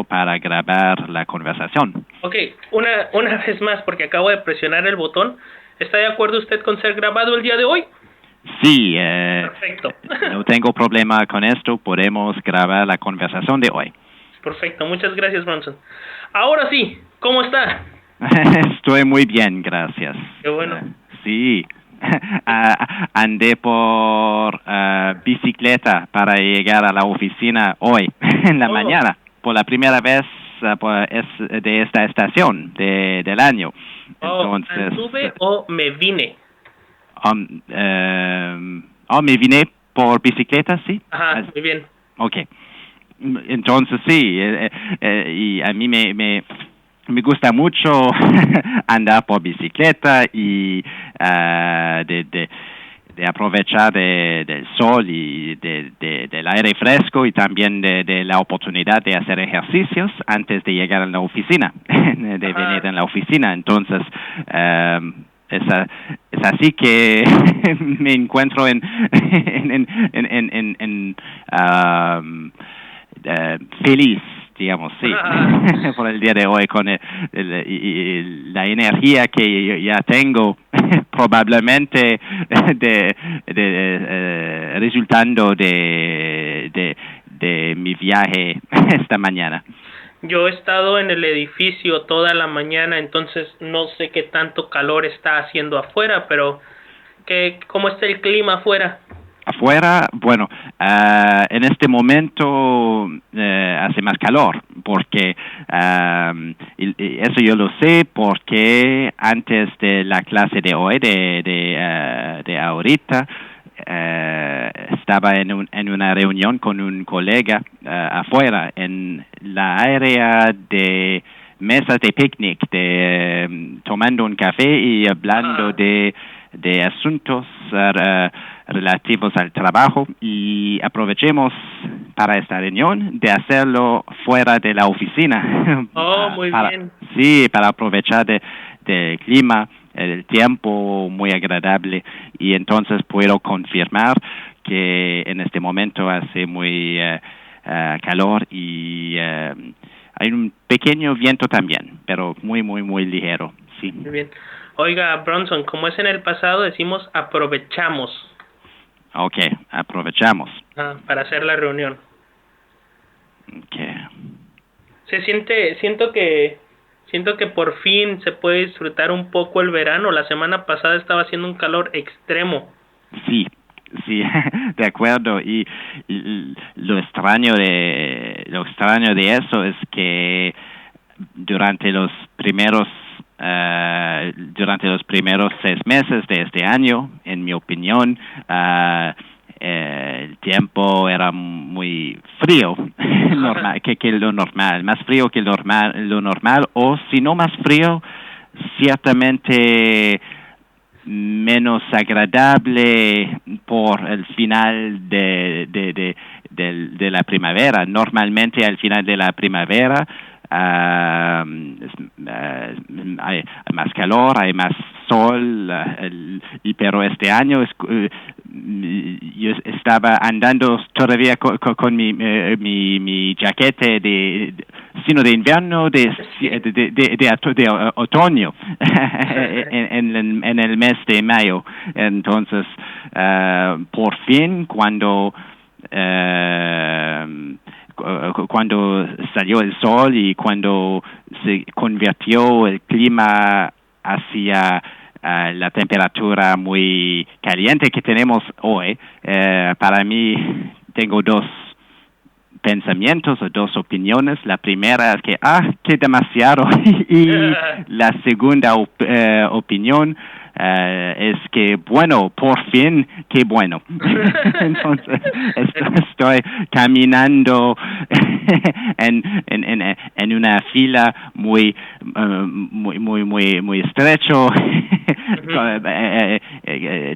listo para grabar la conversación. Ok, una vez más, porque acabo de presionar el botón. ¿Está de acuerdo usted con ser grabado el día de hoy? Sí, Perfecto. no tengo problema con esto. Podemos grabar la conversación de hoy. Perfecto, muchas gracias, Bronson. Ahora sí, ¿cómo está? Estoy muy bien, gracias. Qué bueno. Sí. Andé por bicicleta para llegar a la oficina hoy, en la mañana, por la primera vez de esta estación del año. Entonces, ¿anduve o me vine? me vine por bicicleta, sí. Ajá, muy bien. Ok. Entonces, sí, y a mí me gusta mucho andar por bicicleta y de aprovechar del sol y del aire fresco y también de la oportunidad de hacer ejercicios antes de llegar a la oficina, de venir en la oficina. Entonces, es así que me encuentro feliz, digamos, sí, por el día de hoy, con la energía que ya tengo, probablemente resultando de mi viaje esta mañana. Yo he estado en el edificio toda la mañana, entonces no sé qué tanto calor está haciendo afuera, pero ¿cómo está el clima afuera? Afuera, bueno, en este momento hace más calor, porque y eso yo lo sé porque antes de la clase de hoy, de ahorita, estaba en una reunión con un colega afuera, en la área de mesas de picnic, tomando un café y hablando de asuntos relativos al trabajo, y aprovechemos para esta reunión de hacerlo fuera de la oficina. Muy bien. Sí, para aprovechar del clima, el tiempo muy agradable, y entonces puedo confirmar que en este momento hace muy calor y hay un pequeño viento también, pero muy, muy, muy ligero. Sí. Muy bien. Oiga, Bronson, como es en el pasado, decimos aprovechamos. Ok, aprovechamos. Para hacer la reunión. Okay. Siento que por fin se puede disfrutar un poco el verano. La semana pasada estaba haciendo un calor extremo. Sí, de acuerdo. Y lo extraño de eso es que durante los primeros 6 meses de este año, en mi opinión, el tiempo era muy frío, normal, que lo normal, más frío que lo normal, o si no más frío, ciertamente menos agradable por el final de la primavera. Normalmente al final de la primavera hay más calor, hay más sol, pero este año yo estaba andando todavía con mi jaqueta sino de invierno, de otoño, en el mes de mayo. Entonces, por fin, cuando salió el sol y cuando se convirtió el clima hacia la temperatura muy caliente que tenemos hoy, para mí tengo dos pensamientos o dos opiniones. La primera es que que demasiado, y la segunda opinión es que bueno, por fin, qué bueno. Entonces estoy caminando en una fila muy estrecho,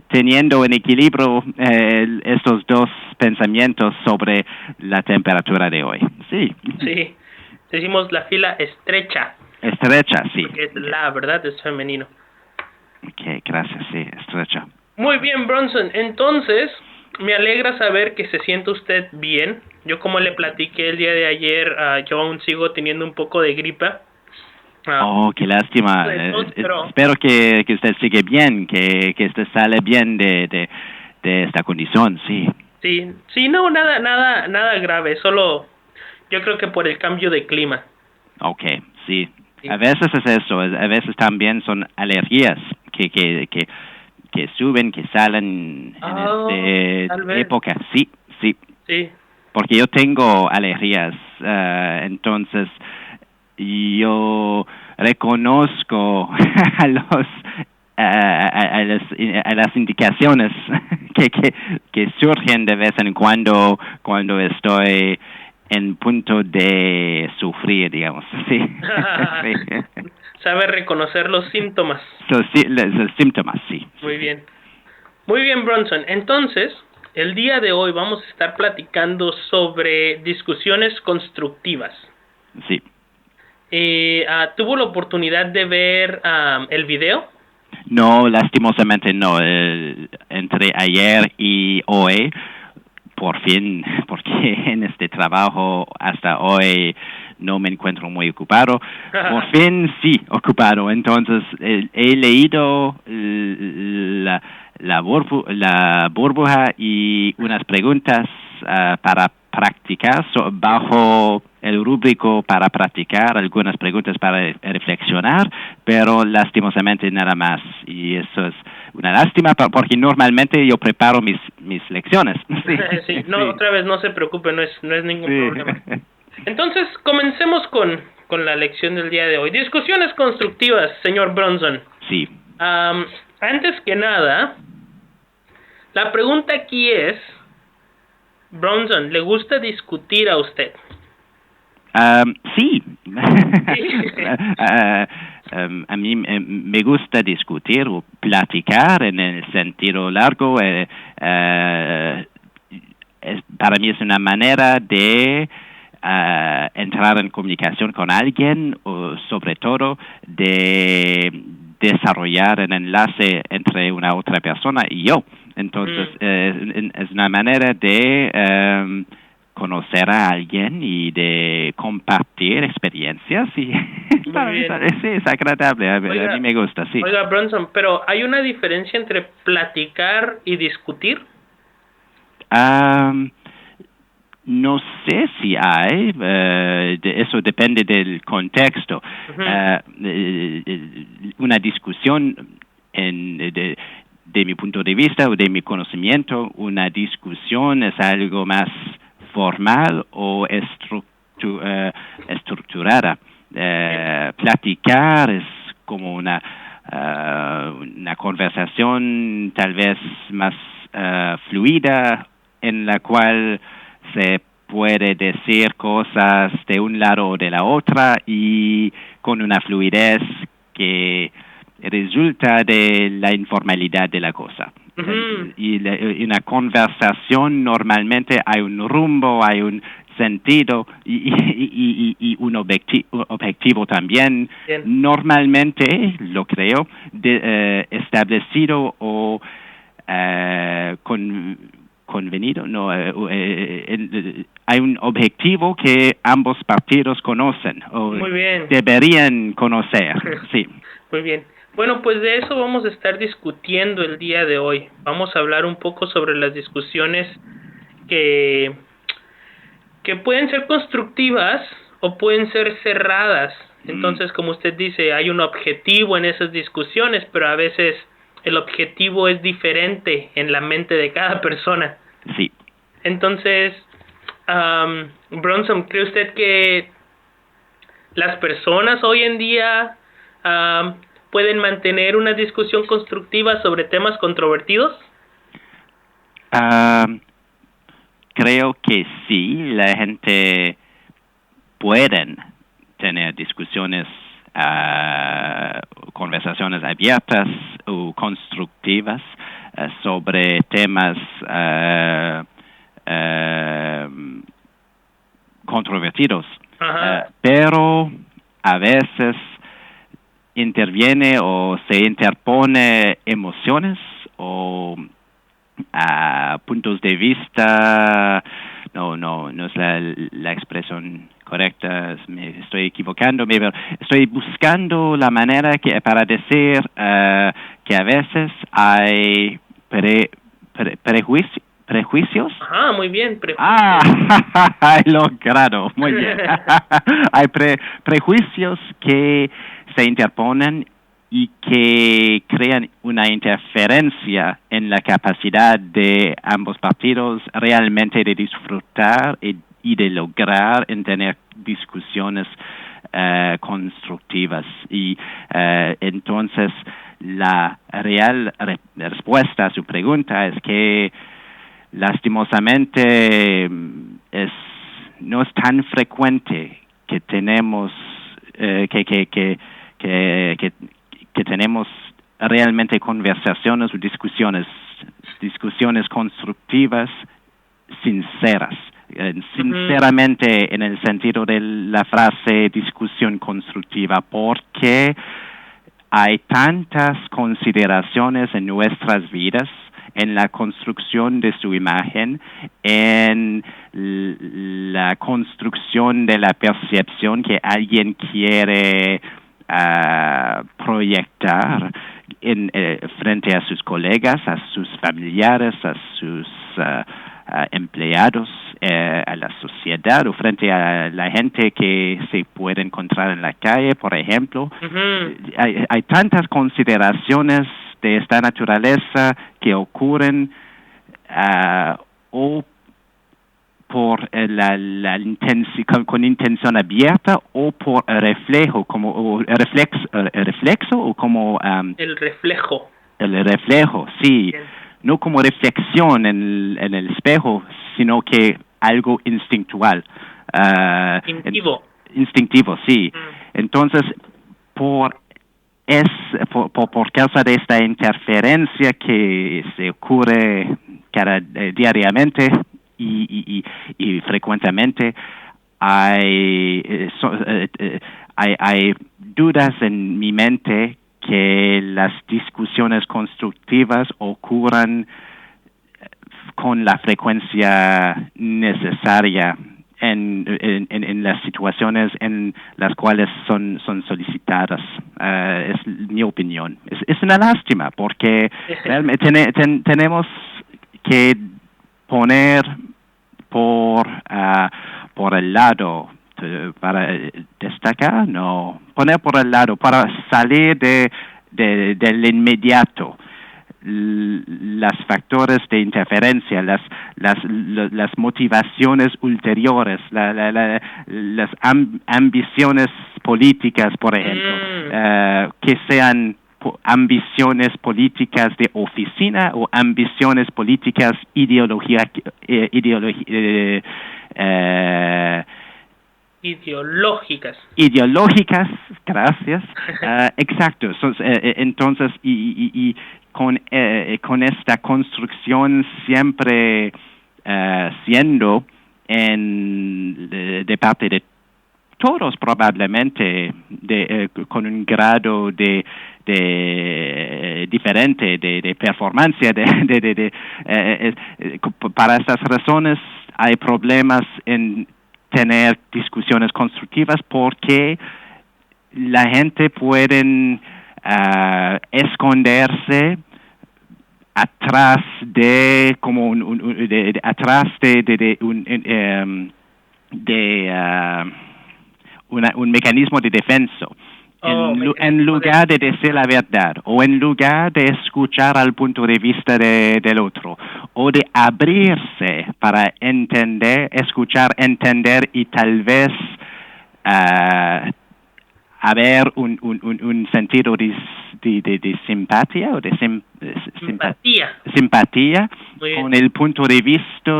teniendo en equilibrio estos dos pensamientos sobre la temperatura de hoy. Sí. Sí, decimos la fila estrecha. Estrecha, sí. Porque es la verdad, es femenino. Ok, gracias, sí, estrecha. Muy bien, Bronson. Entonces, me alegra saber que se siente usted bien. Yo como le platiqué el día de ayer, yo aún sigo teniendo un poco de gripa. Oh, qué lástima. Pero Espero que usted sigue bien, que usted sale bien de esta condición, sí. sí, no, nada grave, solo yo creo que por el cambio de clima. Okay, sí. Sí. A veces es eso, a veces también son alergias que suben, que salen en Tal esta vez. época, sí, sí. Sí. Porque yo tengo alergias, entonces yo reconozco a las indicaciones que surgen de vez en cuando estoy en punto de sufrir, digamos, sí. Sí. Sabe reconocer los síntomas. Los síntomas, sí. Muy bien. Muy bien, Bronson. Entonces, el día de hoy vamos a estar platicando sobre discusiones constructivas. Sí. ¿Tuvo la oportunidad de ver el video? No, lastimosamente no. Entre ayer y hoy, por fin, porque en este trabajo hasta hoy no me encuentro muy ocupado. Por fin sí, ocupado. Entonces, he leído la burbuja y unas preguntas para practicar bajo el rúbrico para practicar, algunas preguntas para reflexionar, pero lastimosamente nada más. Y eso es una lástima porque normalmente yo preparo mis lecciones. Sí, sí, no, sí. otra vez no se preocupe, no es ningún problema. Entonces, comencemos con la lección del día de hoy. Discusiones constructivas, señor Bronson. Sí. Antes que nada, la pregunta aquí es, Bronson, ¿le gusta discutir a usted? Sí. A mí me gusta discutir o platicar en el sentido largo. Para mí es una manera de entrar en comunicación con alguien o sobre todo de desarrollar un enlace entre una otra persona y yo. Entonces es una manera de conocer a alguien y de compartir experiencias y sí, es agradable, a mí me gusta, sí. Oiga, Bronson, pero ¿hay una diferencia entre platicar y discutir? No sé si hay, eso depende del contexto. Una discusión de mi punto de vista o de mi conocimiento, una discusión es algo más formal o estructurada. Platicar es como una conversación tal vez más fluida en la cual se puede decir cosas de un lado o de la otra y con una fluidez que resulta de la informalidad de la cosa. Y una conversación normalmente hay un rumbo, hay un sentido y un objetivo también. Bien. Normalmente, lo creo, establecido o convenido, no, hay un objetivo que ambos partidos conocen o Muy bien. deberían conocer, sí. Muy bien. Bueno, pues de eso vamos a estar discutiendo el día de hoy. Vamos a hablar un poco sobre las discusiones que pueden ser constructivas o pueden ser cerradas. Entonces, como usted dice, hay un objetivo en esas discusiones, pero a veces el objetivo es diferente en la mente de cada persona. Sí. Entonces, Bronson, ¿cree usted que las personas hoy en día pueden mantener una discusión constructiva sobre temas controvertidos? Creo que sí, la gente pueden tener discusiones, conversaciones abiertas o constructivas sobre temas controvertidos, pero a veces interviene o se interpone emociones o puntos de vista no es la expresión correcta, me estoy equivocando, pero estoy buscando la manera para decir que a veces hay prejuicios. Ajá, muy bien, He logrado, muy bien. Hay prejuicios que se interponen y que crean una interferencia en la capacidad de ambos partidos realmente de disfrutar y de lograr en tener discusiones constructivas. Y entonces la real respuesta a su pregunta es que lastimosamente no es tan frecuente que tenemos que tenemos realmente conversaciones o discusiones constructivas, sinceras. Sinceramente, en el sentido de la frase discusión constructiva, porque hay tantas consideraciones en nuestras vidas, en la construcción de su imagen, en la construcción de la percepción que alguien quiere proyectar frente a sus colegas, a sus familiares, a sus empleados, a la sociedad o frente a la gente que se puede encontrar en la calle, por ejemplo. Hay tantas consideraciones de esta naturaleza que ocurren o por con intención abierta o por reflejo, como reflexo o como el reflejo. El reflejo, sí. Bien. No como reflexión en el espejo, sino que algo instintual. Instintivo, sí. Entonces, por causa de esta interferencia que se ocurre diariamente y frecuentemente, hay dudas en mi mente que las discusiones constructivas ocurran con la frecuencia necesaria en las situaciones en las cuales son solicitadas. Es mi opinión. Es una lástima porque realmente tenemos que poner por el lado para destacar, poner por el lado para salir del inmediato los factores de interferencia, las motivaciones ulteriores, las ambiciones políticas, por ejemplo, que sean ambiciones políticas de oficina o ambiciones políticas ideológicas, gracias. Exacto. Entonces, y con esta construcción siempre siendo de parte de todos probablemente con un grado de diferente de performance para estas razones hay problemas en tener discusiones constructivas porque la gente puede esconderse atrás de como un mecanismo de defensa. En lugar de decir la verdad, o en lugar de escuchar al punto de vista del otro, o de abrirse para escuchar, entender y tal vez haber un sentido de simpatía o de simpatía con el punto de vista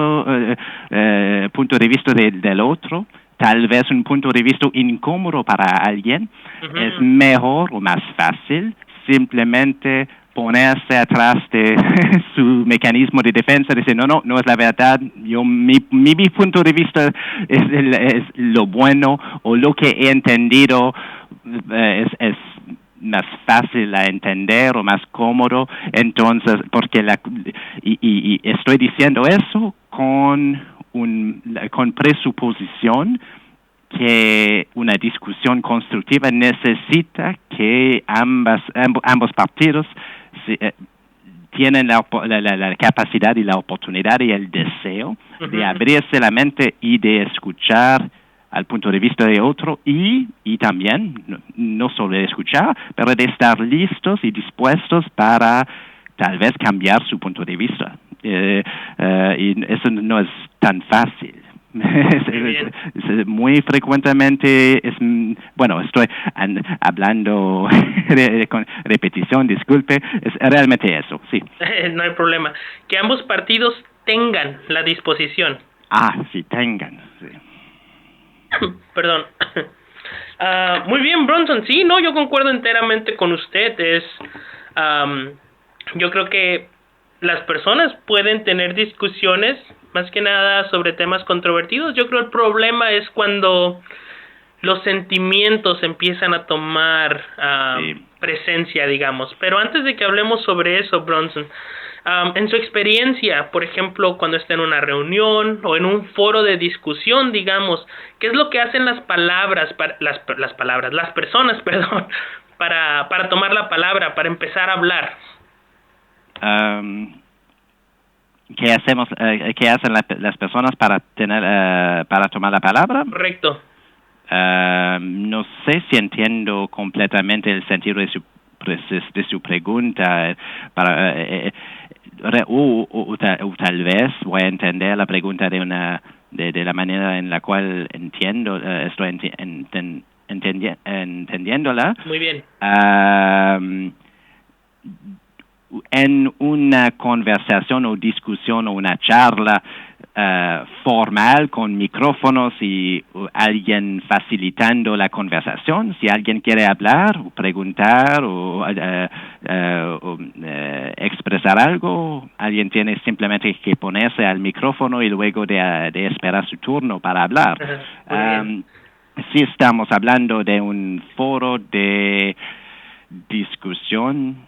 del otro. Tal vez un punto de vista incómodo para alguien, es mejor o más fácil simplemente ponerse atrás de su mecanismo de defensa, decir, no es la verdad, mi punto de vista es lo bueno, o lo que he entendido es más fácil a entender o más cómodo. Entonces, porque y estoy diciendo eso con con presuposición que una discusión constructiva necesita que ambos partidos tienen la capacidad y la oportunidad y el deseo de abrirse la mente y de escuchar al punto de vista de otro y también, no solo de escuchar, pero de estar listos y dispuestos para tal vez cambiar su punto de vista. Y eso no es tan fácil. Muy frecuentemente estoy hablando con repetición, disculpe, es realmente eso, sí. No hay problema. Que ambos partidos tengan la disposición. Sí, tengan, sí. Perdón. Muy bien, Bronson. Sí, no, yo concuerdo enteramente con usted. Yo creo que las personas pueden tener discusiones, más que nada sobre temas controvertidos. Yo creo el problema es cuando los sentimientos empiezan a tomar presencia, digamos. Pero antes de que hablemos sobre eso, Bronson, en su experiencia, por ejemplo, cuando está en una reunión o en un foro de discusión, digamos, ¿qué es lo que hacen las personas, perdón, para tomar la palabra, para empezar a hablar? ¿Qué hacen las personas para tomar la palabra? Correcto. No sé si entiendo completamente el sentido de su pregunta. O tal vez voy a entender la pregunta de la manera en la cual estoy entendiéndola. Muy bien. En una conversación o discusión o una charla formal con micrófonos y alguien facilitando la conversación, si alguien quiere hablar o preguntar o expresar algo, alguien tiene simplemente que ponerse al micrófono y luego de esperar su turno para hablar. Si estamos hablando de un foro de discusión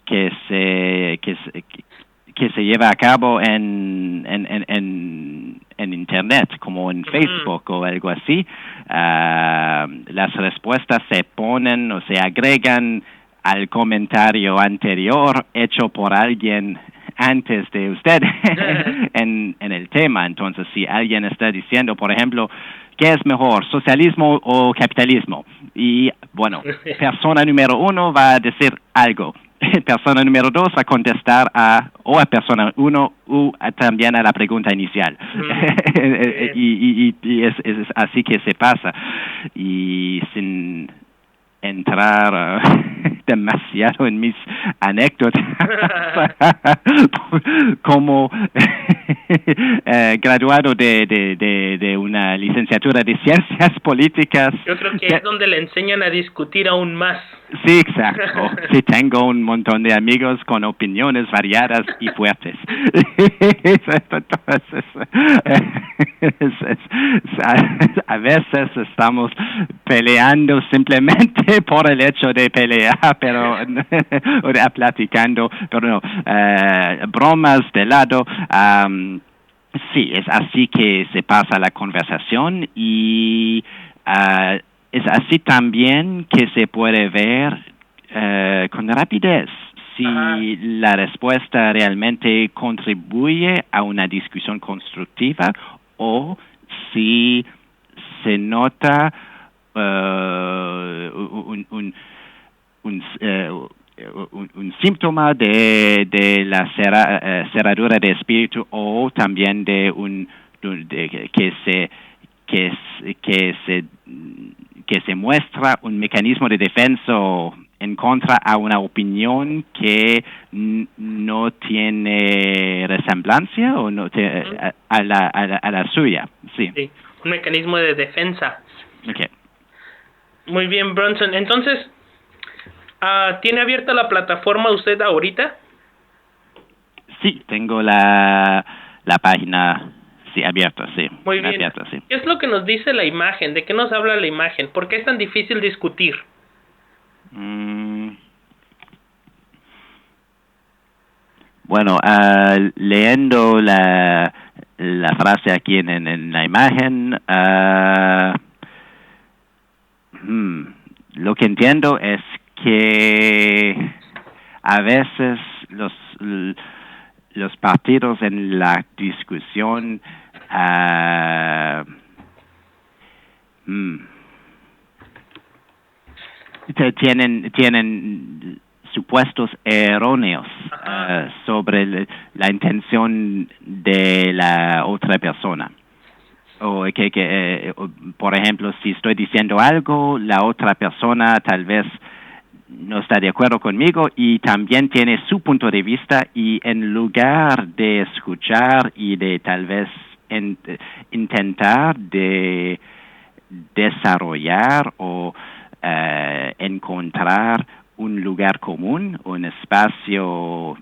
que se lleva a cabo en internet, como en Facebook o algo así, las respuestas se ponen o se agregan al comentario anterior hecho por alguien antes de usted en el tema. Entonces, si alguien está diciendo, por ejemplo, ¿qué es mejor, socialismo o capitalismo? Y, bueno, persona número 1 va a decir algo. Persona número 2 va a contestar a persona 1 también a la pregunta inicial. y es así que se pasa. Y sin entrar demasiado en mis anécdotas como graduado de una licenciatura de ciencias políticas. Yo creo que es donde le enseñan a discutir aún más. Sí, exacto. Sí, tengo un montón de amigos con opiniones variadas y fuertes. Entonces, a veces estamos peleando simplemente por el hecho de pelear, pero platicando, pero no, bromas de lado. Sí, es así que se pasa la conversación y es así también que se puede ver con rapidez si la respuesta realmente contribuye a una discusión constructiva o si se nota un síntoma de la cerradura de espíritu o también de que se muestra un mecanismo de defensa en contra a una opinión que no tiene resemblancia o no a la suya. Sí, un mecanismo de defensa. Okay. Muy bien, Bronson. Entonces, ¿tiene abierta la plataforma usted ahorita? Sí, tengo la página abierta, sí. Muy bien. Abierta, sí. ¿Qué es lo que nos dice la imagen? ¿De qué nos habla la imagen? ¿Por qué es tan difícil discutir? Bueno, leyendo la frase aquí en la imagen, lo que entiendo es que a veces los partidos en la discusión tienen supuestos erróneos sobre la intención de la otra persona. O por ejemplo, si estoy diciendo algo, la otra persona tal vez no está de acuerdo conmigo y también tiene su punto de vista, y en lugar de escuchar y de tal vez intentar de desarrollar o encontrar un lugar común, un espacio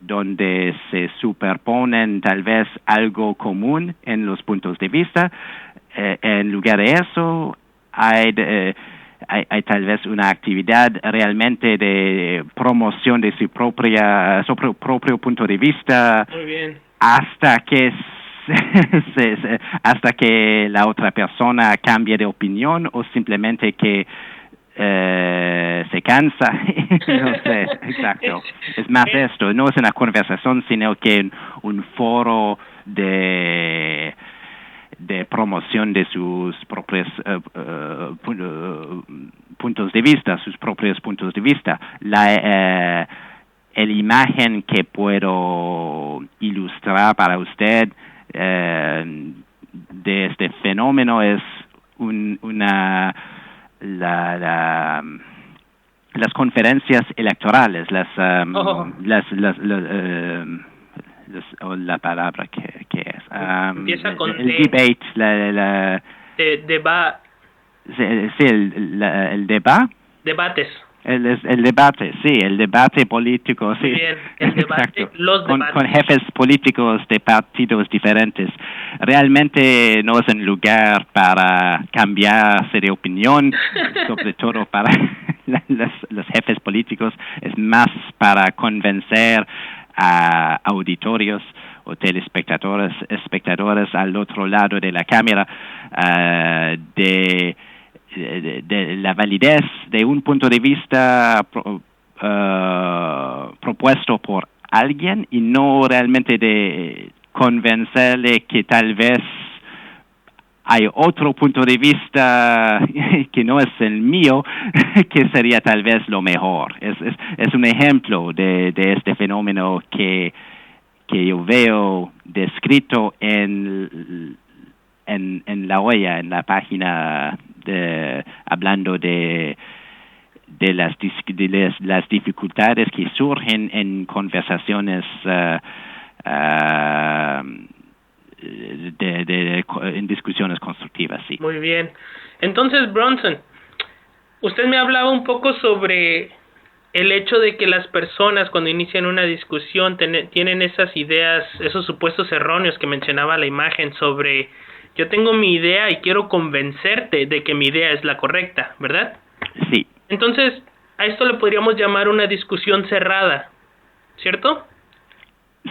donde se superponen tal vez algo común en los puntos de vista, en lugar de eso hay tal vez una actividad realmente de promoción de su propio punto de vista. Muy bien. Hasta que hasta que la otra persona cambie de opinión o simplemente que se cansa. No sé, exacto. Es más esto, no es una conversación, sino que un foro de promoción de sus propios puntos de vista, sus propios puntos de vista. La imagen que puedo ilustrar para usted de este fenómeno es las conferencias electorales, la palabra que es empieza con el debate, el debate. Debates. El debate, sí, el debate político, sí. Muy bien, el debate, exacto. los debates. Con jefes políticos de partidos diferentes. Realmente no es un lugar para cambiarse de opinión, sobre todo para los jefes políticos, es más para convencer a auditorios o espectadores al otro lado de la cámara de la validez de un punto de vista propuesto por alguien, y no realmente de convencerle que tal vez hay otro punto de vista que no es el mío, que sería tal vez lo mejor. Es un ejemplo de este fenómeno que yo veo descrito en la huella, en la página, hablando de las dificultades que surgen en conversaciones en discusiones constructivas, sí. Muy bien. Entonces, Bronson, usted me hablaba un poco sobre el hecho de que las personas cuando inician una discusión tienen esas ideas, esos supuestos erróneos que mencionaba la imagen sobre: yo tengo mi idea y quiero convencerte de que mi idea es la correcta, ¿verdad? Sí. Entonces, a esto le podríamos llamar una discusión cerrada, ¿cierto?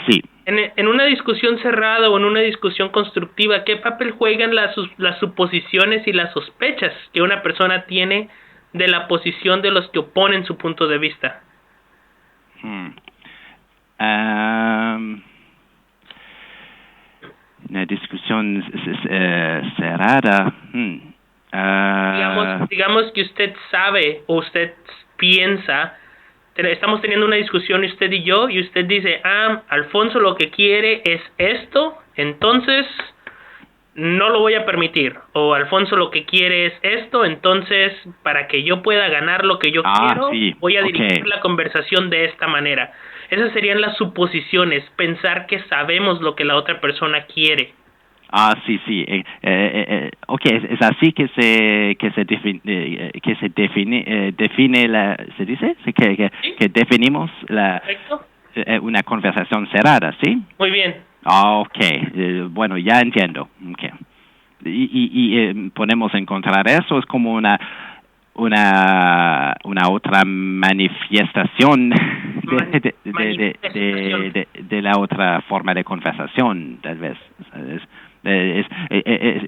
Sí. En una discusión cerrada o en una discusión constructiva, ¿qué papel juegan las suposiciones y las sospechas que una persona tiene de la posición de los que oponen su punto de vista? Una discusión cerrada. Digamos que usted sabe o usted piensa, estamos teniendo una discusión usted y yo, y usted dice: Alfonso lo que quiere es esto, entonces no lo voy a permitir. O Alfonso lo que quiere es esto, entonces para que yo pueda ganar lo que yo quiero, sí. voy a dirigir la conversación de esta manera. Esas serían las suposiciones, pensar que sabemos lo que la otra persona quiere. Sí. Okay, es así que se define la, ¿se dice? ¿Sí? Que definimos una conversación cerrada, ¿sí? Muy bien. Okay, bueno, ya entiendo. Okay. Y podemos encontrar eso, es como una otra manifestación de la otra forma de conversación, tal vez. Es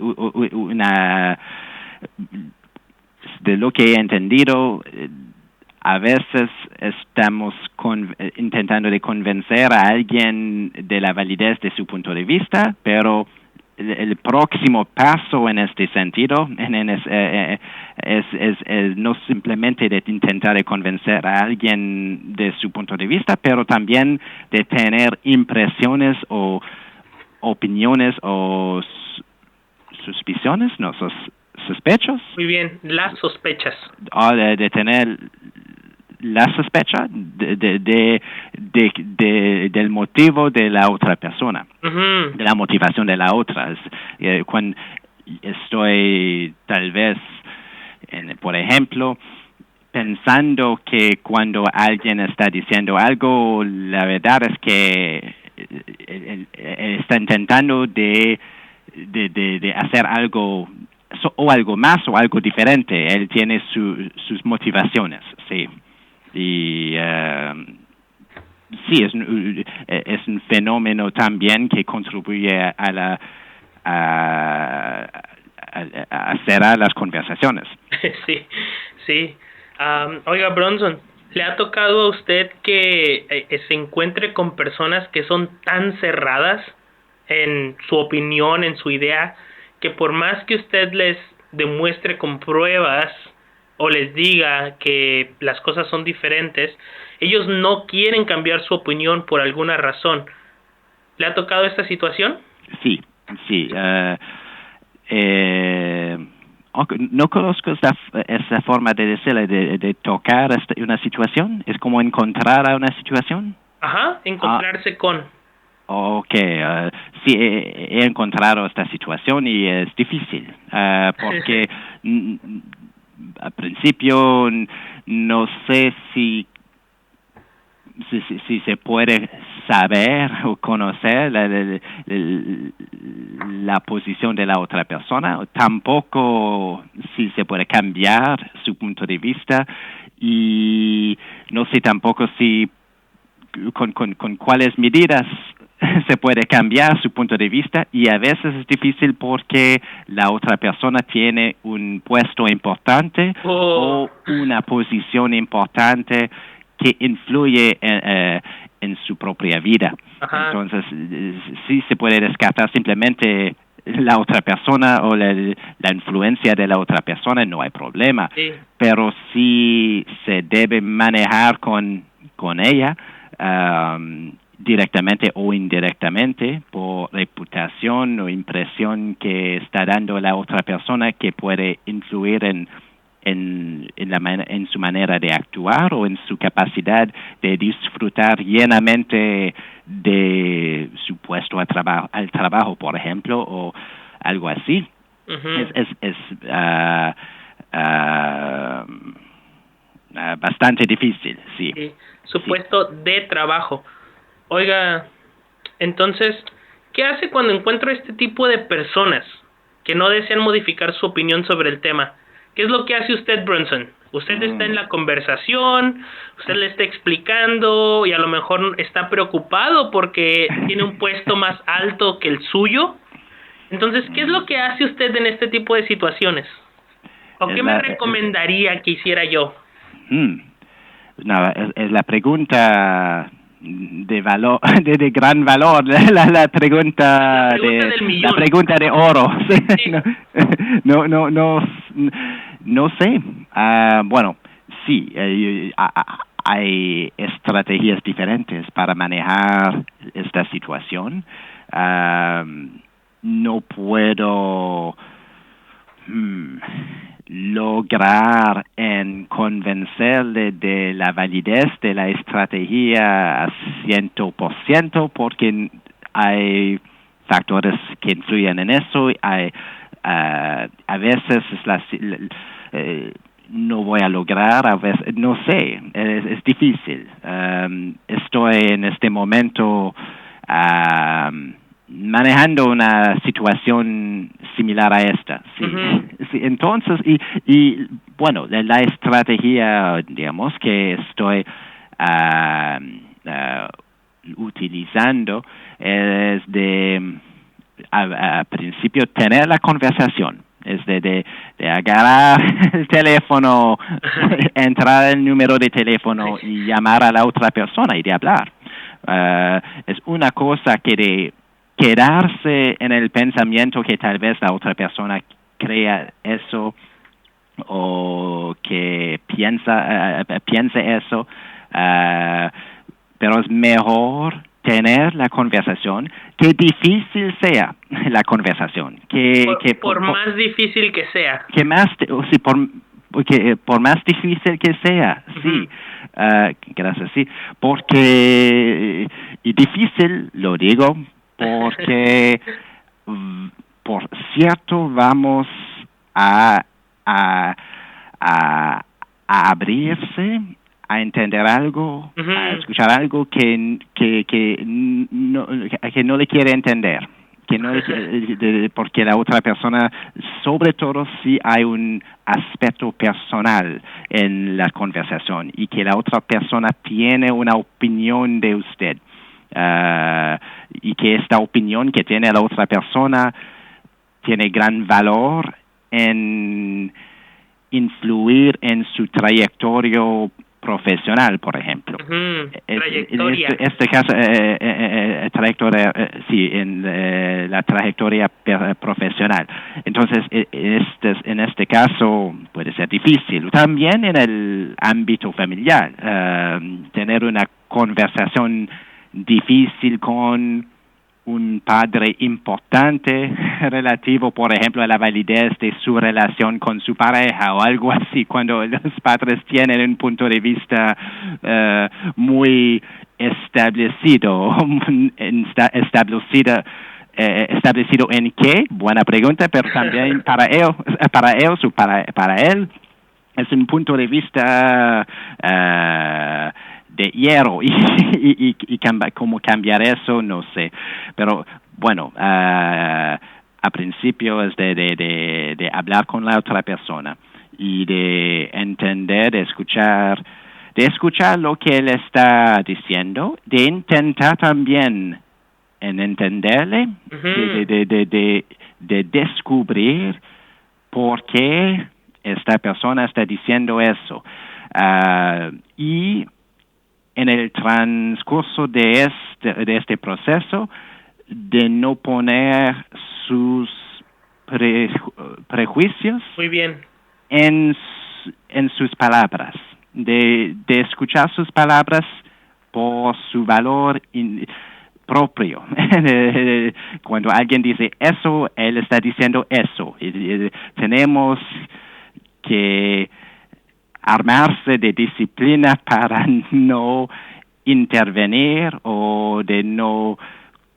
una, de lo que he entendido, a veces estamos intentando de convencer a alguien de la validez de su punto de vista, pero el próximo paso en este sentido es no simplemente de intentar de convencer a alguien de su punto de vista, pero también de tener impresiones o opiniones o suspiciones, no, sospechos. Muy bien, las sospechas. De tener la sospecha del motivo de la otra persona, de la motivación de la otra. Cuando estoy tal vez, por ejemplo, pensando que cuando alguien está diciendo algo, la verdad es que él está intentando de hacer algo o algo más o algo diferente. Él tiene sus motivaciones, sí. Y sí, es un fenómeno también que contribuye a cerrar las conversaciones. Sí. Oiga, Bronson, ¿le ha tocado a usted que se encuentre con personas que son tan cerradas en su opinión, en su idea, que por más que usted les demuestre con pruebas o les diga que las cosas son diferentes, ellos no quieren cambiar su opinión por alguna razón? ¿Le ha tocado esta situación? Sí. No conozco esa forma de decirle, de tocar una situación. ¿Es como encontrar a una situación? Ajá, encontrarse con. Okay, sí, he encontrado esta situación y es difícil, porque al principio no sé si se puede saber o conocer la posición de la otra persona, tampoco si se puede cambiar su punto de vista, y no sé tampoco si con cuáles medidas se puede cambiar su punto de vista, y a veces es difícil porque la otra persona tiene un puesto importante o una posición importante que influye en su propia vida. Ajá. Entonces, sí se puede descartar simplemente la otra persona o la influencia de la otra persona, no hay problema. Sí. Pero sí se debe manejar con ella, directamente o indirectamente, por reputación o impresión que está dando la otra persona, que puede influir en su manera de actuar o en su capacidad de disfrutar llenamente de su puesto al trabajo, por ejemplo, o algo así. Uh-huh. Es bastante difícil, sí. Su puesto de trabajo. Oiga, entonces, ¿qué hace cuando encuentra este tipo de personas que no desean modificar su opinión sobre el tema? ¿Qué es lo que hace usted, Bronson? Usted está en la conversación, usted le está explicando y a lo mejor está preocupado porque tiene un puesto más alto que el suyo. Entonces, ¿qué es lo que hace usted en este tipo de situaciones? ¿O qué me recomendaría que hiciera yo? No, es la pregunta de valor, de gran valor, la pregunta del millón. La pregunta de oro. Sí. No sé. Bueno, sí, hay estrategias diferentes para manejar esta situación. No puedo lograr en convencerle de la validez de la estrategia a 100%, porque hay factores que influyen en eso. A veces no voy a lograr, a veces no sé, es difícil. Estoy en este momento manejando una situación similar a esta. Sí. Uh-huh. Sí, entonces, y bueno, la estrategia, digamos, que estoy utilizando es de, a principio, tener la conversación. Es de agarrar el teléfono, entrar el número de teléfono y llamar a la otra persona y de hablar. Es una cosa que de quedarse en el pensamiento que tal vez la otra persona crea eso o que piense eso, pero es mejor tener la conversación, que difícil sea la conversación, por más difícil que sea, por más difícil que sea, sí, gracias, sí, porque, y difícil lo digo, porque por cierto vamos a abrirse, a entender algo, a escuchar algo que no le quiere entender, porque la otra persona, sobre todo si hay un aspecto personal en la conversación y que la otra persona tiene una opinión de usted, y que esta opinión que tiene la otra persona tiene gran valor en influir en su trayectoria profesional, por ejemplo. Trayectoria. En este caso, trayectoria, sí, en la trayectoria profesional. Entonces, en este caso puede ser difícil. También en el ámbito familiar, tener una conversación difícil con un padre importante relativo, por ejemplo, a la validez de su relación con su pareja o algo así, cuando los padres tienen un punto de vista muy establecido en qué, buena pregunta, pero también para ellos o para él es un punto de vista de hierro y cómo cambiar eso, no sé. Pero bueno, a principio es de hablar con la otra persona y de entender, de escuchar lo que él está diciendo, de intentar también en entenderle, de descubrir por qué esta persona está diciendo eso. Y en el transcurso de este proceso, de no poner sus prejuicios muy bien en sus palabras, de escuchar sus palabras por su valor propio. Cuando alguien dice eso, él está diciendo eso. Tenemos que armarse de disciplina para no intervenir o de no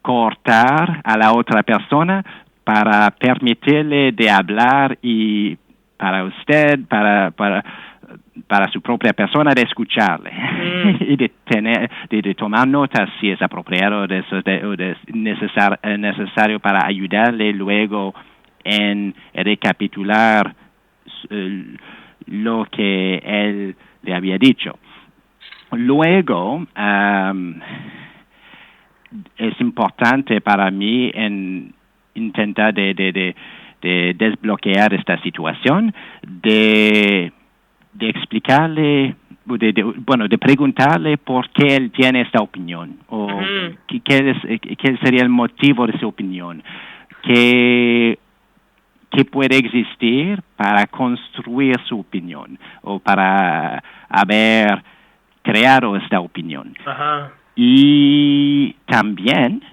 cortar a la otra persona, para permitirle de hablar y para usted, para su propia persona, de escucharle y de tomar notas si es apropiado o necesario para ayudarle luego en recapitular lo que él le había dicho. Luego, es importante para mí en intentar de desbloquear esta situación, de explicarle, de preguntarle por qué él tiene esta opinión, o qué sería el motivo de su opinión, qué puede existir para construir su opinión o para haber creado esta opinión. Ajá. Y también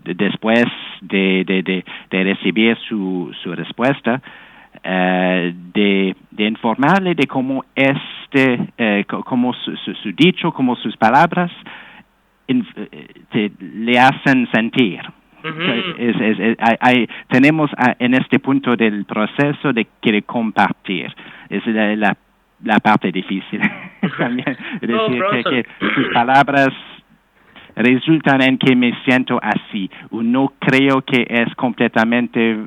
después de recibir su respuesta, de informarle de cómo como su dicho, como sus palabras le hacen sentir. Tenemos en este punto del proceso de querer compartir. Es la parte difícil también. Es decir, que sus palabras resultan en que me siento así. No creo que es completamente,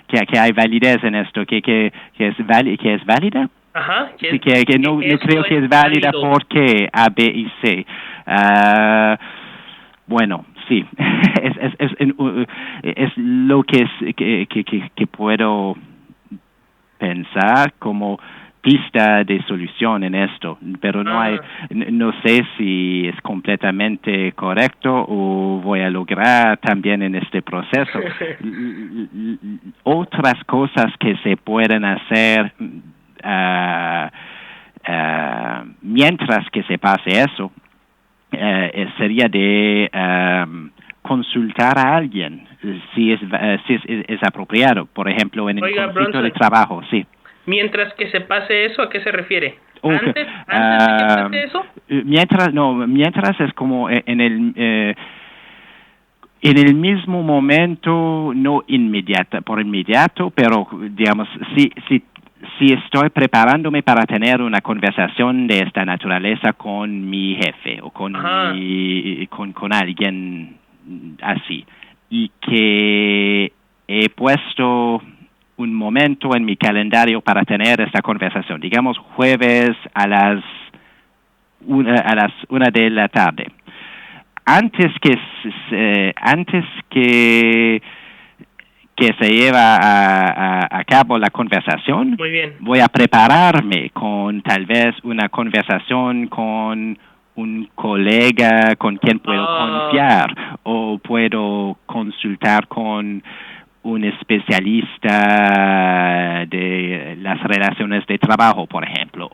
que hay validez en esto, que es válida. Ajá. Sí, que no creo que es válida válido. porque A, B y C. Bueno, sí, es lo que puedo pensar como pista de solución en esto, pero no sé si es completamente correcto o voy a lograr también en este proceso. Otras cosas que se pueden hacer mientras que se pase eso sería de consultar a alguien si es apropiado, por ejemplo, en un conflicto de trabajo, sí. Mientras que se pase eso, ¿a qué se refiere? Okay. ¿Antes de que pase eso? Mientras es como en el mismo momento, no por inmediato, pero digamos, si estoy preparándome para tener una conversación de esta naturaleza con mi jefe o con alguien así, y que he puesto un momento en mi calendario para tener esta conversación, digamos jueves a las 1 de la tarde. Antes que se lleva a cabo la conversación, muy bien, voy a prepararme con tal vez una conversación con un colega con quien puedo confiar, o puedo consultar con un especialista de las relaciones de trabajo, por ejemplo, o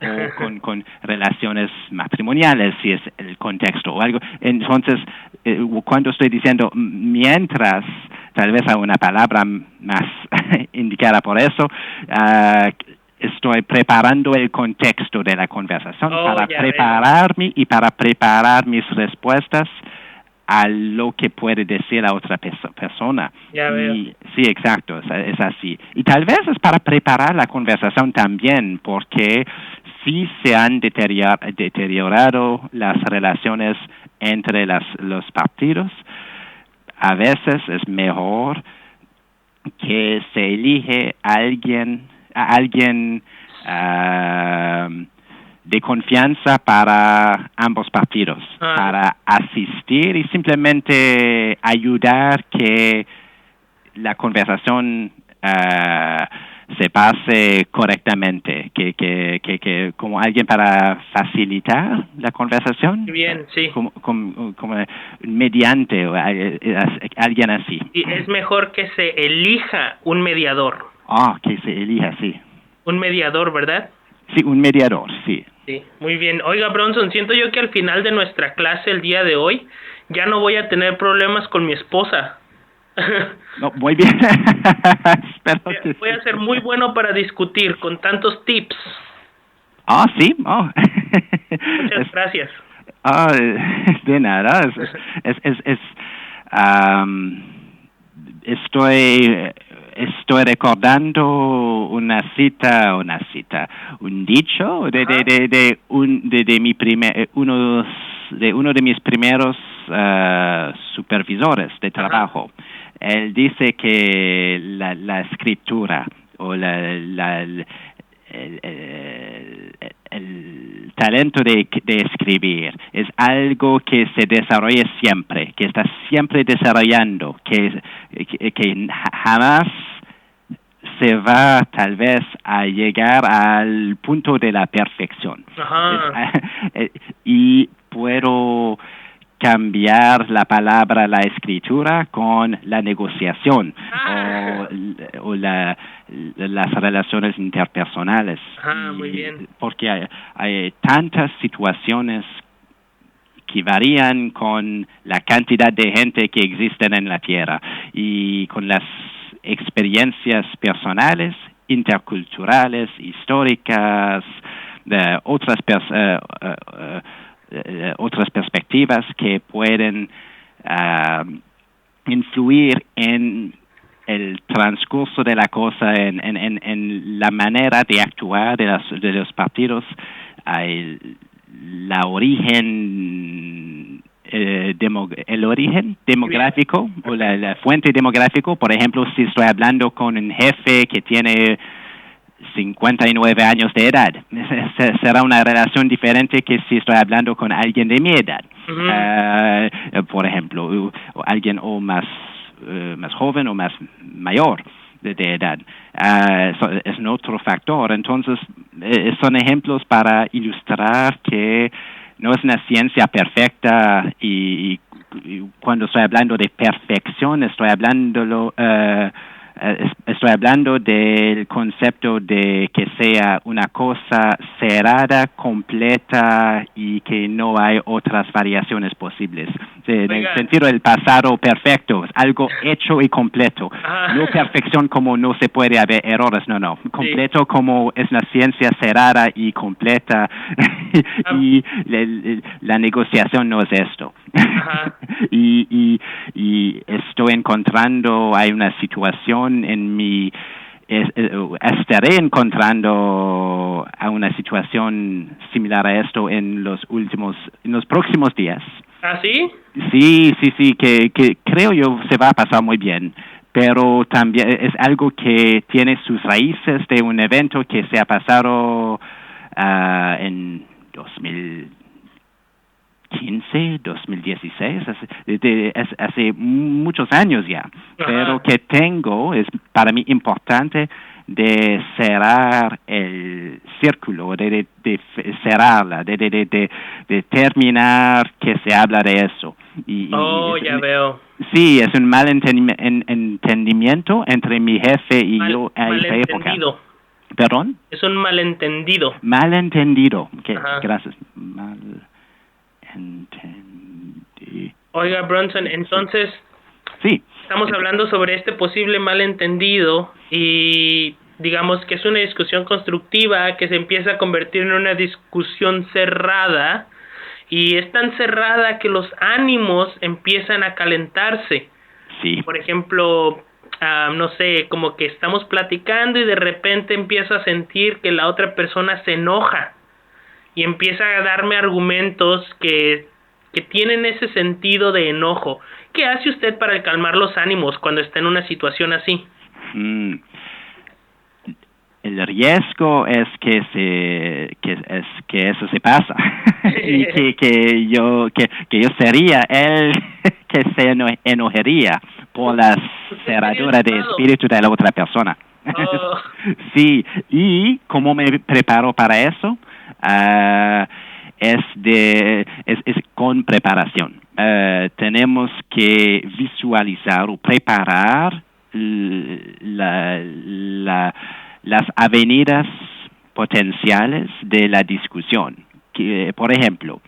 con relaciones matrimoniales, si es el contexto o algo. Entonces, cuando estoy diciendo mientras, tal vez hay una palabra más indicada por eso, estoy preparando el contexto de la conversación para prepararme y para preparar mis respuestas a lo que puede decir la otra persona. Sí, exacto, es así. Y tal vez es para preparar la conversación también, porque si se han deteriorado las relaciones entre los partidos, a veces es mejor que se elige a alguien de confianza para ambos partidos, para asistir y simplemente ayudar que la conversación se pase correctamente, que como alguien para facilitar la conversación. Bien, sí. Como mediante o alguien así. Y es mejor que se elija un mediador. Que se elija, sí. Un mediador, ¿verdad? Sí, un mediador, sí. Sí, muy bien. Oiga, Bronson, siento yo que al final de nuestra clase el día de hoy ya no voy a tener problemas con mi esposa. No, muy bien. Voy a ser muy bueno para discutir con tantos tips. Sí. Muchas gracias. De nada. Estoy recordando un dicho de uno de mis primeros supervisores de trabajo. Él dice que la escritura o el talento de escribir es algo que se desarrolla siempre, que está siempre desarrollando, que jamás se va tal vez a llegar al punto de la perfección. Y puedo cambiar la palabra la escritura con la negociación o las relaciones interpersonales. Muy bien. Porque hay tantas situaciones que varían con la cantidad de gente que existen en la Tierra y con las experiencias personales, interculturales, históricas, de otras perspectivas que pueden influir en el transcurso de la cosa, en la manera de actuar de los partidos, la origen el origen demográfico o la fuente demográfico. Por ejemplo, si estoy hablando con un jefe que tiene 59 años de edad, será una relación diferente que si estoy hablando con alguien de mi edad. Por ejemplo, alguien más joven o más mayor de edad. Es un otro factor. Entonces, son ejemplos para ilustrar que no es una ciencia perfecta y cuando estoy hablando de perfección estoy hablando del concepto de que sea una cosa cerrada, completa y que no hay otras variaciones posibles. En el sentido del pasado perfecto, es algo hecho y completo. No perfección como no se puede haber errores, no. Completo como es una ciencia cerrada y completa y la negociación no es esto. y estoy encontrando, hay una situación estaré encontrando a una situación similar a esto en los próximos días. ¿Ah, sí? Sí, que creo yo se va a pasar muy bien, pero también es algo que tiene sus raíces de un evento que se ha pasado en 2016, hace muchos años ya. Pero que es para mí importante de cerrar el círculo, de cerrarla, de terminar que se habla de eso. Ya veo. Sí, es un mal entendimiento entre mi jefe y yo a esta época. ¿Perdón? Es un malentendido. Malentendido. Okay, gracias. Oiga, Bronson, entonces sí, estamos hablando sobre este posible malentendido y digamos que es una discusión constructiva que se empieza a convertir en una discusión cerrada y es tan cerrada que los ánimos empiezan a calentarse. Sí. Por ejemplo, no sé, como que estamos platicando y de repente empiezo a sentir que la otra persona se enoja y empieza a darme argumentos que tienen ese sentido de enojo. ¿Qué hace usted para calmar los ánimos cuando está en una situación así? El riesgo es que eso se pasa y que yo sería el que se enojaría por la cerradura de espíritu de la otra persona. Sí, y ¿cómo me preparo para eso? Es con preparación. Tenemos que visualizar o preparar las avenidas potenciales de la discusión. Por ejemplo,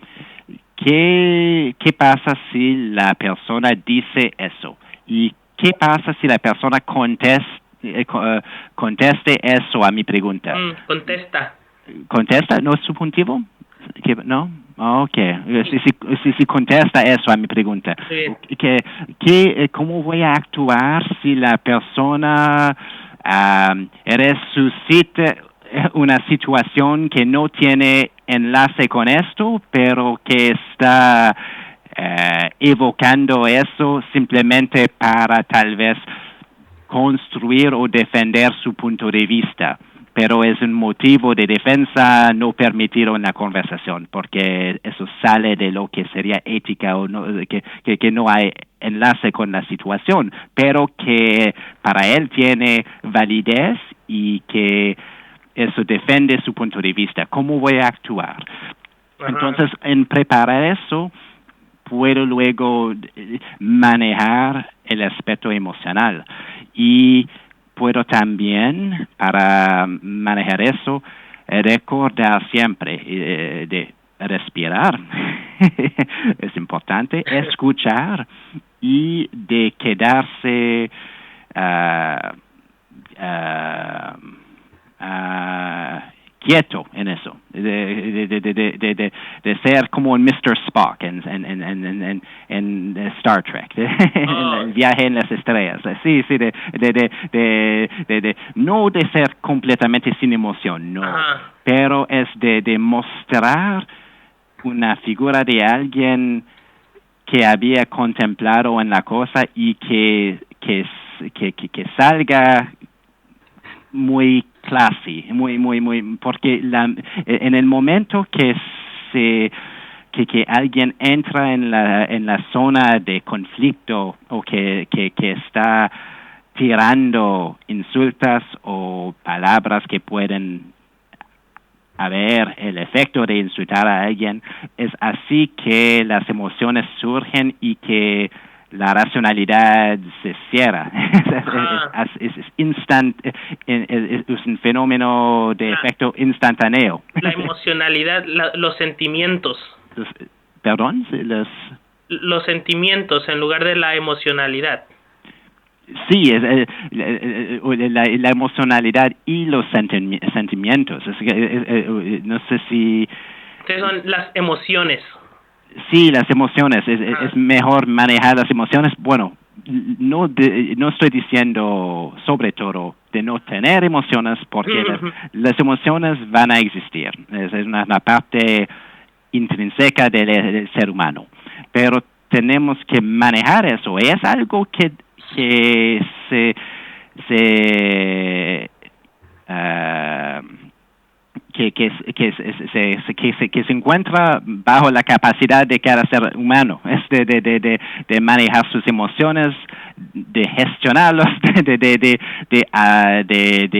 ¿qué pasa si la persona dice eso? ¿Y qué pasa si la persona conteste eso a mi pregunta? ¿Contesta? ¿No es subjuntivo? ¿No? Okay. Si contesta eso a mi pregunta. Sí. ¿Cómo voy a actuar si la persona resucita una situación que no tiene enlace con esto, pero que está evocando eso simplemente para tal vez construir o defender su punto de vista? Pero es un motivo de defensa no permitir una conversación, porque eso sale de lo que sería ética o no, que no hay enlace con la situación, pero que para él tiene validez y que eso defiende su punto de vista. ¿Cómo voy a actuar? Entonces, en preparar eso, puedo luego manejar el aspecto emocional y puedo también, para manejar eso, recordar siempre de respirar, es importante, escuchar y de quedarse quieto en eso, de ser como un Mr. Spock en Star Trek, el viaje en las estrellas, sí, no de ser completamente sin emoción, no, pero es de mostrar una figura de alguien que había contemplado en la cosa y que salga muy classy, muy, porque en el momento que alguien entra en la zona de conflicto o que está tirando insultos o palabras que pueden haber el efecto de insultar a alguien, es así que las emociones surgen y que la racionalidad se cierra. Es un fenómeno de efecto instantáneo. La emocionalidad, los sentimientos. ¿Perdón? Los sentimientos en lugar de la emocionalidad. Sí, la emocionalidad y los sentimientos. No sé si... Son las emociones. Sí, las emociones. Es mejor manejar las emociones. Bueno, no estoy diciendo sobre todo de no tener emociones, porque las emociones van a existir. Es una parte intrínseca del ser humano. Pero tenemos que manejar eso. Es algo que se encuentra bajo la capacidad de cada ser humano, es de manejar sus emociones, de gestionarlos, de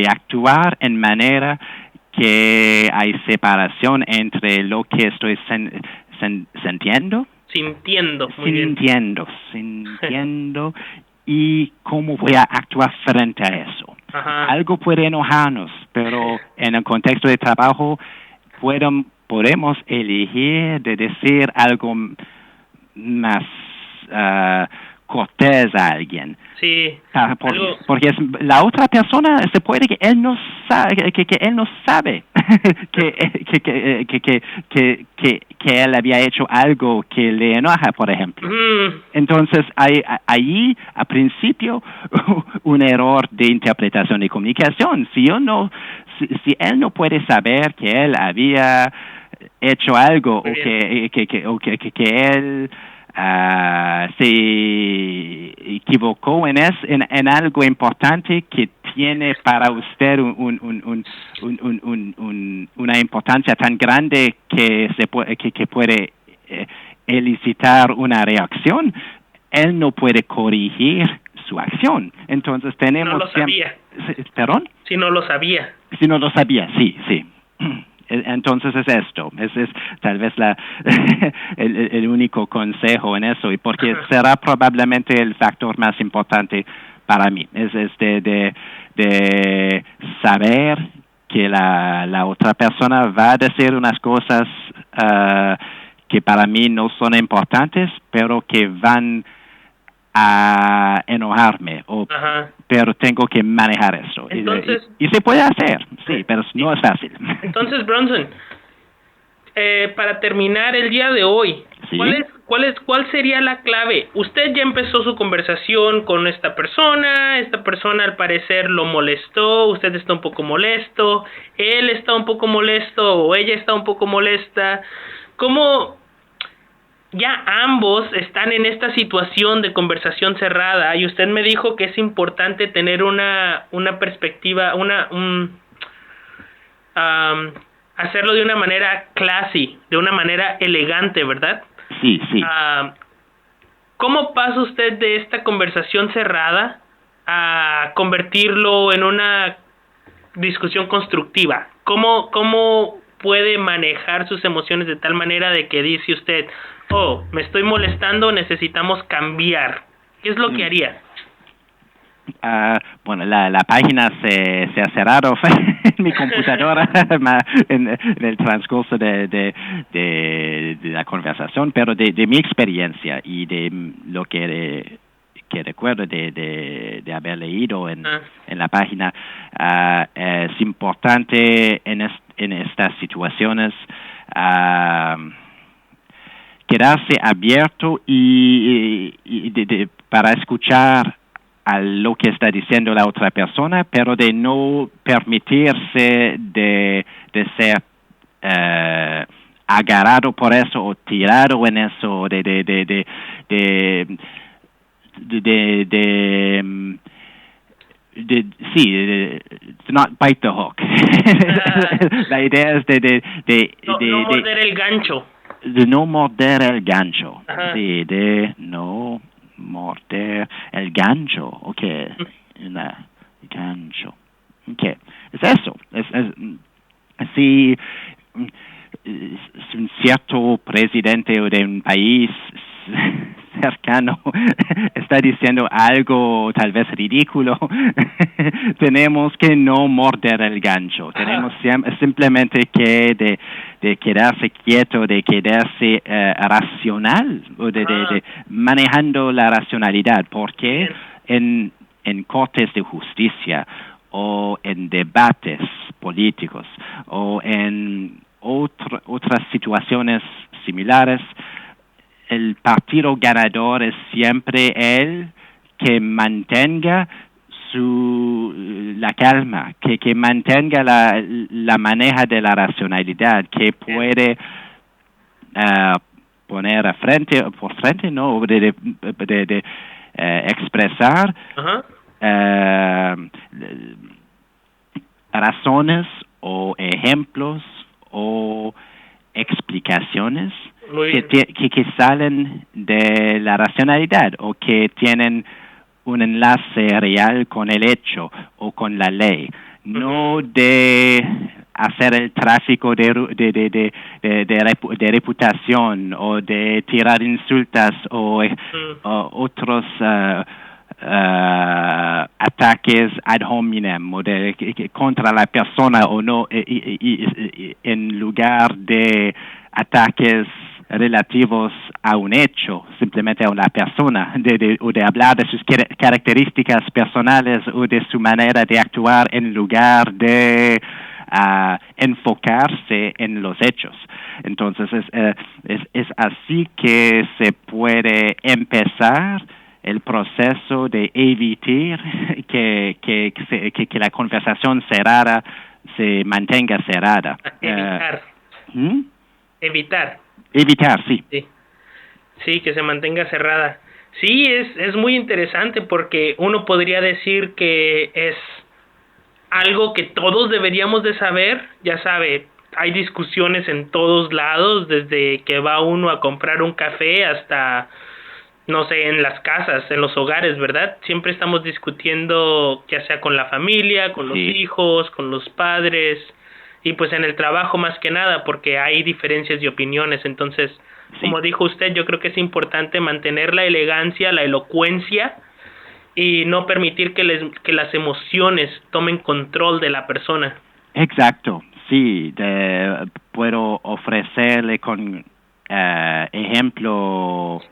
actuar en manera que hay separación entre lo que estoy sintiendo y cómo voy a actuar frente a eso. Ajá. Algo puede enojarnos, pero en el contexto de trabajo podemos elegir de decir algo más cortés a alguien. Sí. Porque la otra persona se puede que él no sabe que él no sabe que él había hecho algo que le enoja, por ejemplo. Entonces hay allí a principio un error de interpretación y comunicación. Si él no puede saber que él había hecho algo o que él se equivocó en algo importante que tiene para usted una importancia tan grande que puede elicitar una reacción, él no puede corregir su acción. Entonces tenemos... No lo sabía. ¿Perdón? Si no lo sabía. Si no lo sabía, sí. Entonces es esto, es tal vez el único consejo en eso, y porque será probablemente el factor más importante para mí, es de saber que la otra persona va a decir unas cosas que para mí no son importantes, pero que van a enojarme, pero tengo que manejar eso. Entonces, y se puede hacer, sí, pero no es fácil. Entonces, Bronson, para terminar el día de hoy, ¿sí? ¿Cuál sería la clave? Usted ya empezó su conversación con esta persona al parecer lo molestó, usted está un poco molesto, él está un poco molesto o ella está un poco molesta. ¿Cómo ya ambos están en esta situación de conversación cerrada y usted me dijo que es importante tener una perspectiva, hacerlo de una manera classy, de una manera elegante, ¿verdad? Sí. ¿Cómo pasa usted de esta conversación cerrada a convertirlo en una discusión constructiva? ¿Cómo puede manejar sus emociones de tal manera de que dice usted, me estoy molestando, necesitamos cambiar? ¿Qué es lo que haría? Bueno, la página se ha cerrado en mi computadora en el transcurso de la conversación, pero de mi experiencia y de lo que recuerdo de haber leído en la página, es importante en estas situaciones quedarse abierto para escuchar a lo que está diciendo la otra persona, pero de no permitirse de ser agarrado por eso o tirado en eso not bite the hook. La idea es no morder el gancho. De no morder el gancho. Ajá. Sí, de no morder el gancho. Okay. Gancho. Okay. Es eso. Si un cierto presidente de un país cercano está diciendo algo tal vez ridículo, tenemos que no morder el gancho. Tenemos simplemente que de quedarse quieto, de quedarse racional, o de manejando la racionalidad, porque en cortes de justicia o en debates políticos o en otras situaciones similares, el partido ganador es siempre el que mantenga la calma, que mantenga la maneja de la racionalidad, que puede poner por frente, no, de expresar razones o ejemplos o explicaciones que salen de la racionalidad o que tienen un enlace real con el hecho o con la ley, no de hacer el tráfico de reputación o de tirar insultas o otros ataques ad hominem o contra la persona o no, en lugar de ataques relativos a un hecho, simplemente a una persona, o de hablar de sus características personales o de su manera de actuar en lugar de enfocarse en los hechos. Entonces es así que se puede empezar el proceso de evitar que la conversación cerrada se mantenga cerrada. Evitar, sí. Sí, que se mantenga cerrada. Sí, es muy interesante porque uno podría decir que es algo que todos deberíamos de saber. Ya sabe, hay discusiones en todos lados, desde que va uno a comprar un café hasta, no sé, en las casas, en los hogares, ¿verdad? Siempre estamos discutiendo, ya sea con la familia, con los hijos, con los padres, y pues en el trabajo más que nada, porque hay diferencias de opiniones. Entonces, como dijo usted, yo creo que es importante mantener la elegancia, la elocuencia, y no permitir que las emociones tomen control de la persona. Exacto, sí. Puedo ofrecerle con ejemplo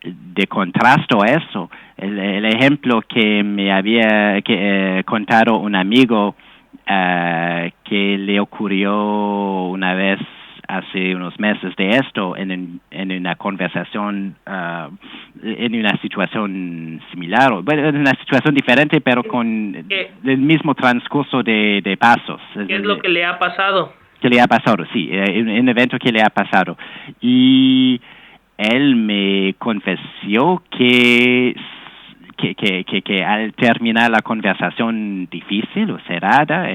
de contraste a eso. El ejemplo que me había contado un amigo que le ocurrió una vez hace unos meses de esto en una conversación, en una situación similar, bueno, en una situación diferente, pero con el mismo transcurso de pasos. ¿Qué es lo que le ha pasado? Que le ha pasado, sí, un evento que le ha pasado. Y él me confesó que al terminar la conversación difícil o cerrada,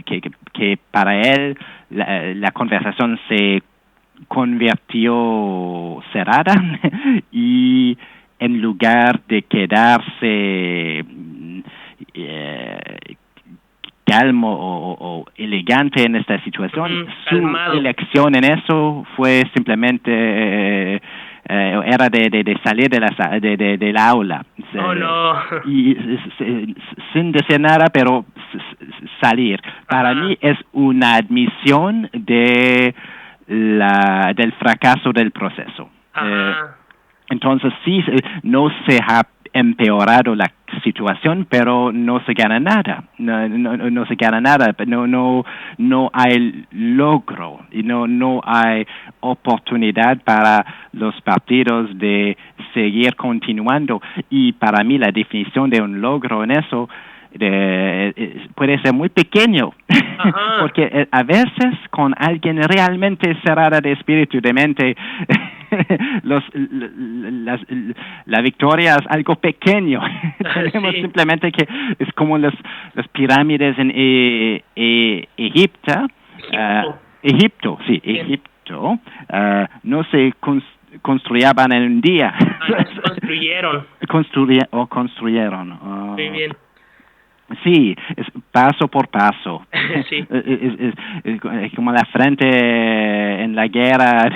que para él la conversación se convirtió cerrada y en lugar de quedarse calmo o elegante en esta situación, su elección en eso fue simplemente era de salir del aula. Oh, no. Y sin decir nada, pero salir. Para mí es una admisión del fracaso del proceso. Entonces sí, no se ha empeorado la situación, pero no se gana nada. No se gana nada. No hay logro y no hay oportunidad para los partidos de seguir continuando. Y para mí la definición de un logro en eso puede ser muy pequeño. Porque a veces con alguien realmente cerrada de espíritu, de mente, la victoria es algo pequeño. Tenemos simplemente que es como las pirámides en Egipto. Egipto, no se construían en un día. Construyeron. Muy bien. Sí, es paso por paso. Sí. Es como la frente en la guerra,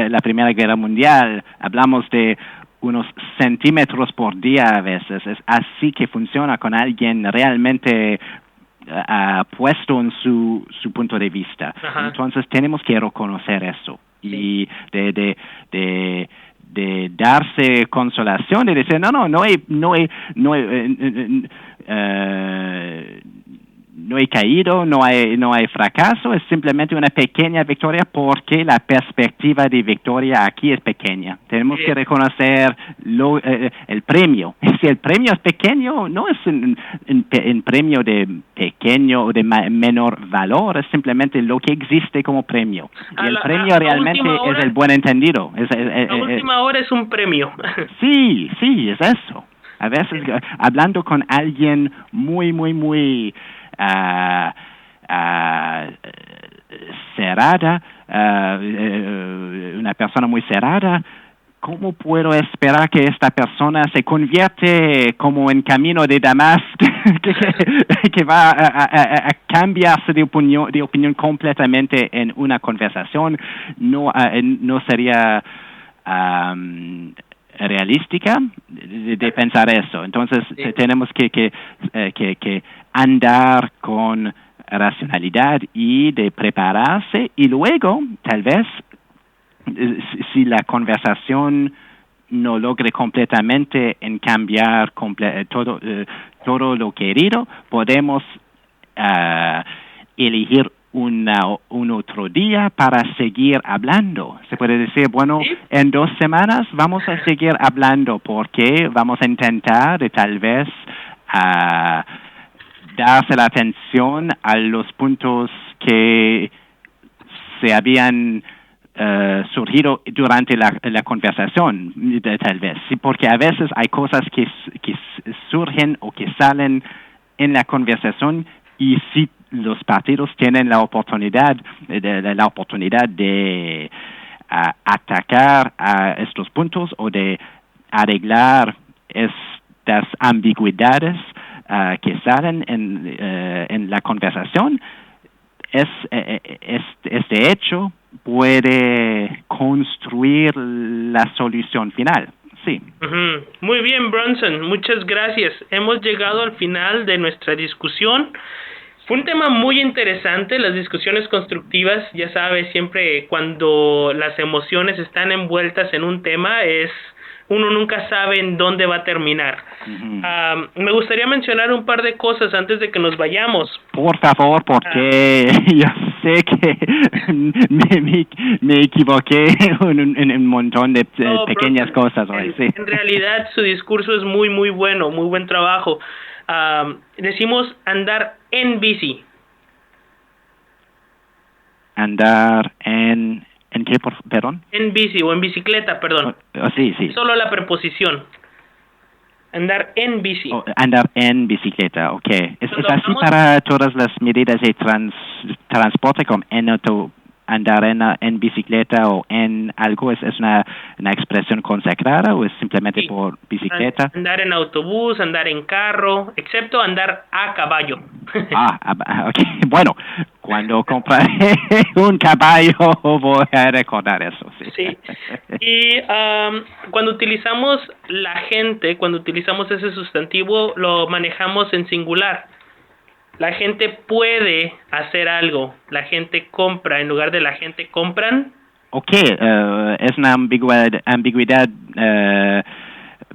la Primera Guerra Mundial. Hablamos de unos centímetros por día a veces. Es así que funciona con alguien realmente puesto en su punto de vista. Entonces tenemos que reconocer eso y de darse consolación, de decir no he caído, no hay fracaso, es simplemente una pequeña victoria porque la perspectiva de victoria aquí es pequeña. Tenemos que reconocer el premio. Si el premio es pequeño, no es un premio de pequeño o de menor valor, es simplemente lo que existe como premio. Y el premio realmente es el buen entendido. La última hora es un premio. Sí, es eso. A veces hablando con alguien muy cerrada, una persona muy cerrada, ¿cómo puedo esperar que esta persona se convierte como en camino de Damasco, que va a cambiarse de opinión completamente en una conversación? No sería realística de pensar eso. Entonces tenemos que andar con racionalidad y de prepararse, y luego tal vez si la conversación no logre completamente en cambiar todo lo querido, podemos elegir un otro día para seguir hablando. Se puede decir, bueno, en 2 semanas vamos a seguir hablando porque vamos a intentar de tal vez darse la atención a los puntos que se habían surgido durante la conversación, tal vez. Sí, porque a veces hay cosas que surgen o que salen en la conversación, y si los partidos tienen la oportunidad de atacar a estos puntos o de arreglar estas ambigüedades que salen en la conversación, este hecho puede construir la solución final. Sí. Muy bien, Bronson, muchas gracias. Hemos llegado al final de nuestra discusión. Fue un tema muy interesante, las discusiones constructivas. Ya sabes, siempre cuando las emociones están envueltas en un tema, uno nunca sabe en dónde va a terminar. Me gustaría mencionar un par de cosas antes de que nos vayamos. Por favor, porque yo sé que me equivoqué en un montón de pequeñas cosas hoy. Sí. En realidad su discurso es muy bueno, muy buen trabajo. Decimos andar en bici. Andar ¿en qué, perdón? En bici o en bicicleta, perdón. Sí. Solo la preposición. Andar en bici. Andar en bicicleta, ok. ¿Es así para todas las medidas de transporte, como andar en bicicleta o en algo? ¿Es una expresión consagrada o es simplemente por bicicleta? Andar en autobús, andar en carro, excepto andar a caballo. Ok. Bueno, cuando compraré un caballo voy a recordar eso. Sí. Y cuando utilizamos cuando utilizamos ese sustantivo, lo manejamos en singular. La gente puede hacer algo, la gente compra, en lugar de la gente compran. Ok, es una ambigüedad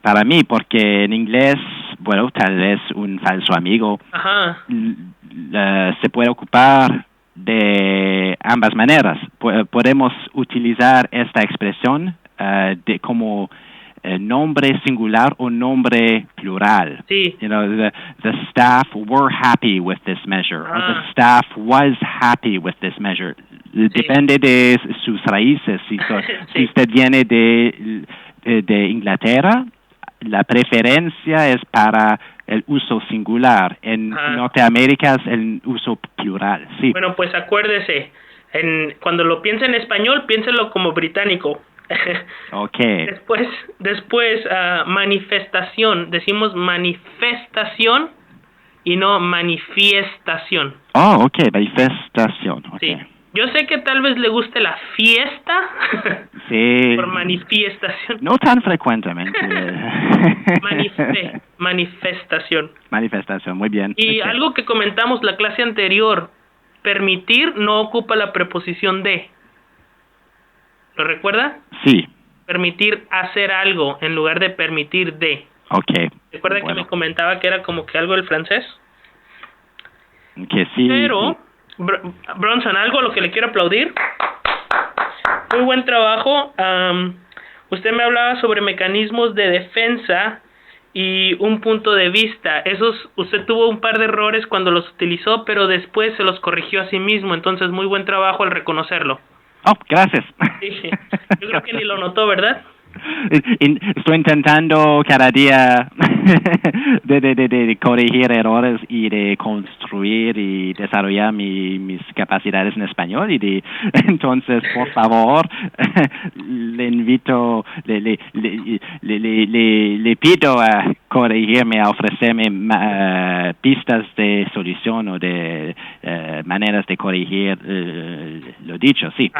para mí, porque en inglés, bueno, tal vez un falso amigo se puede ocupar de ambas maneras. Podemos utilizar esta expresión como nombre singular o nombre plural. Sí. You know, the staff were happy with this measure, or the staff was happy with this measure. Sí. Depende de sus raíces. Si usted viene de Inglaterra, la preferencia es para el uso singular. En Norteamérica es el uso plural. Sí. Bueno, pues acuérdese, cuando lo piense en español, piénselo como británico. Okay. Después manifestación, decimos manifestación y no manifiestación. Oh, okay, manifestación. Okay. Sí. Yo sé que tal vez le guste la fiesta. Sí. Por manifestación. No tan frecuentemente. Manifestación. Manifestación, muy bien. Y algo que comentamos la clase anterior, permitir no ocupa la preposición de. ¿Lo recuerda? Sí. Permitir hacer algo en lugar de permitir de. Okay. ¿Recuerda que me comentaba que era como que algo del francés? Que sí. Pero, sí. Bronson, algo a lo que le quiero aplaudir. Muy buen trabajo. Usted me hablaba sobre mecanismos de defensa y un punto de vista. Usted tuvo un par de errores cuando los utilizó, pero después se los corrigió a sí mismo. Entonces, muy buen trabajo al reconocerlo. Oh, gracias. Sí, yo creo que ni lo notó, ¿verdad? Estoy intentando cada día de corregir errores y de construir y desarrollar mis capacidades en español entonces por favor le invito le pido a corregirme, a ofrecerme pistas de solución o de maneras de corregir lo dicho, sí.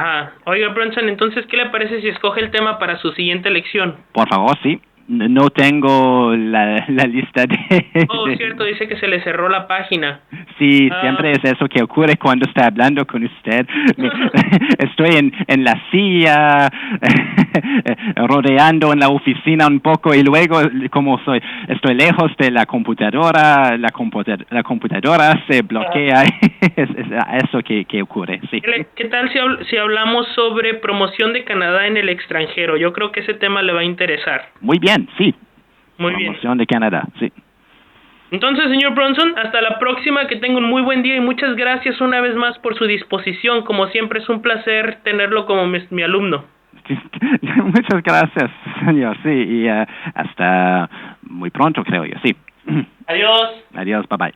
Oiga, Bronson, entonces ¿qué le parece si escoge el tema para su siguiente lección? Por favor, sí. No tengo la lista de... Oh, cierto, dice que se le cerró la página. Sí, siempre es eso que ocurre cuando está hablando con usted. Estoy en la silla, rodeando en la oficina un poco y luego, como estoy lejos de la computadora se bloquea. Es eso que ocurre, sí. ¿Qué tal si hablamos sobre promoción de Canadá en el extranjero? Yo creo que ese tema le va a interesar. Muy bien, sí. Muy bien. Promoción de Canadá, sí. Entonces, señor Bronson, hasta la próxima, que tenga un muy buen día y muchas gracias una vez más por su disposición. Como siempre es un placer tenerlo como mi alumno. Muchas gracias, señor, sí, y hasta muy pronto, creo yo, sí. Adiós. Adiós, bye bye.